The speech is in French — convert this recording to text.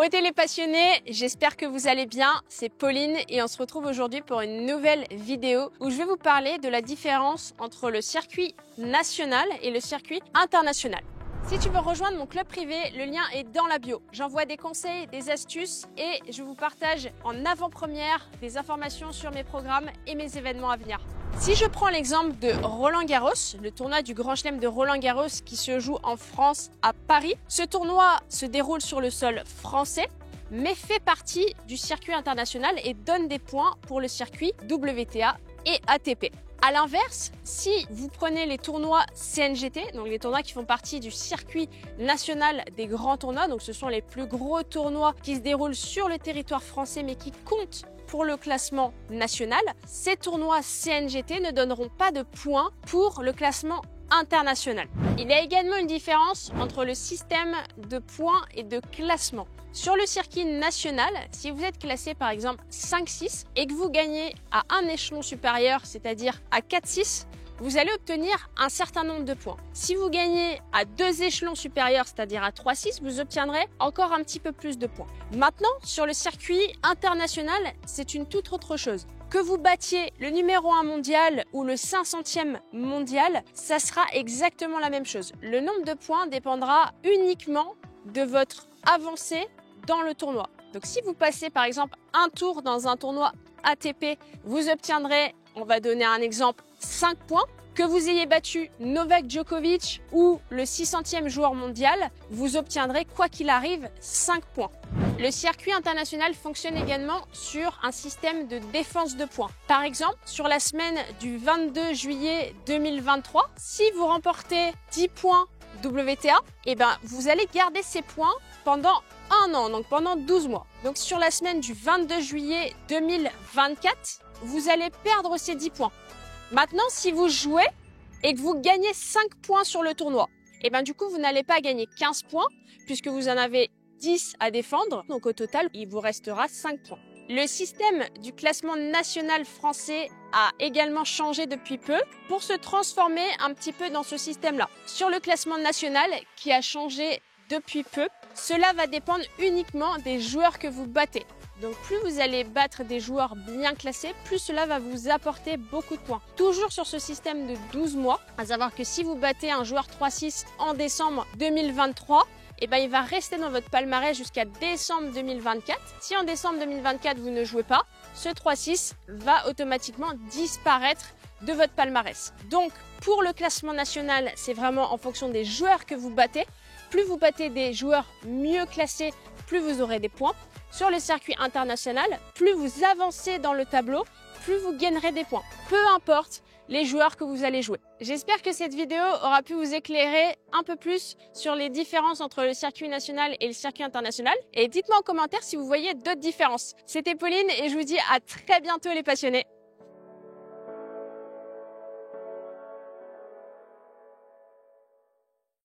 Aux télépassionnés, j'espère que vous allez bien, c'est Pauline et on se retrouve aujourd'hui pour une nouvelle vidéo où je vais vous parler de la différence entre le circuit national et le circuit international. Si tu veux rejoindre mon club privé, le lien est dans la bio. J'envoie des conseils, des astuces et je vous partage en avant-première des informations sur mes programmes et mes événements à venir. Si je prends l'exemple de Roland-Garros, le tournoi du Grand Chelem de Roland-Garros qui se joue en France à Paris, ce tournoi se déroule sur le sol français mais fait partie du circuit international et donne des points pour le circuit WTA et ATP. A l'inverse, si vous prenez les tournois CNGT, donc les tournois qui font partie du circuit national des grands tournois, donc ce sont les plus gros tournois qui se déroulent sur le territoire français mais qui comptent pour le classement national, ces tournois CNGT ne donneront pas de points pour le classement international. Il y a également une différence entre le système de points et de classement. Sur le circuit national, si vous êtes classé par exemple 5-6 et que vous gagnez à un échelon supérieur, c'est-à-dire à 4-6, vous allez obtenir un certain nombre de points. Si vous gagnez à 2 échelons supérieurs, c'est-à-dire à 3-6, vous obtiendrez encore un petit peu plus de points. Maintenant, sur le circuit international, c'est une toute autre chose. Que vous battiez le numéro 1 mondial ou le 500e mondial, ça sera exactement la même chose. Le nombre de points dépendra uniquement de votre avancée dans le tournoi. Donc si vous passez par exemple un tour dans un tournoi ATP, vous obtiendrez, on va donner un exemple, 5 points. Que vous ayez battu Novak Djokovic ou le 600e joueur mondial, vous obtiendrez quoi qu'il arrive 5 points. Le circuit international fonctionne également sur un système de défense de points. Par exemple, sur la semaine du 22 juillet 2023, si vous remportez 10 points WTA, vous allez garder ces points pendant un an, donc pendant 12 mois. Donc sur la semaine du 22 juillet 2024, vous allez perdre ces 10 points. Maintenant, si vous jouez et que vous gagnez 5 points sur le tournoi, du coup, vous n'allez pas gagner 15 points puisque vous en avez 10 à défendre. Donc au total, il vous restera 5 points. Le système du classement national français a également changé depuis peu pour se transformer un petit peu dans ce système-là. Sur le classement national qui a changé depuis peu, cela va dépendre uniquement des joueurs que vous battez. Donc plus vous allez battre des joueurs bien classés, plus cela va vous apporter beaucoup de points. Toujours sur ce système de 12 mois, à savoir que si vous battez un joueur 3-6 en décembre 2023, il va rester dans votre palmarès jusqu'à décembre 2024. Si en décembre 2024 vous ne jouez pas, ce 3-6 va automatiquement disparaître de votre palmarès. Donc pour le classement national, c'est vraiment en fonction des joueurs que vous battez. Plus vous battez des joueurs mieux classés, plus vous aurez des points. Sur le circuit international, plus vous avancez dans le tableau, plus vous gagnerez des points. Peu importe les joueurs que vous allez jouer. J'espère que cette vidéo aura pu vous éclairer un peu plus sur les différences entre le circuit national et le circuit international. Et dites-moi en commentaire si vous voyez d'autres différences. C'était Pauline et je vous dis à très bientôt les passionnés.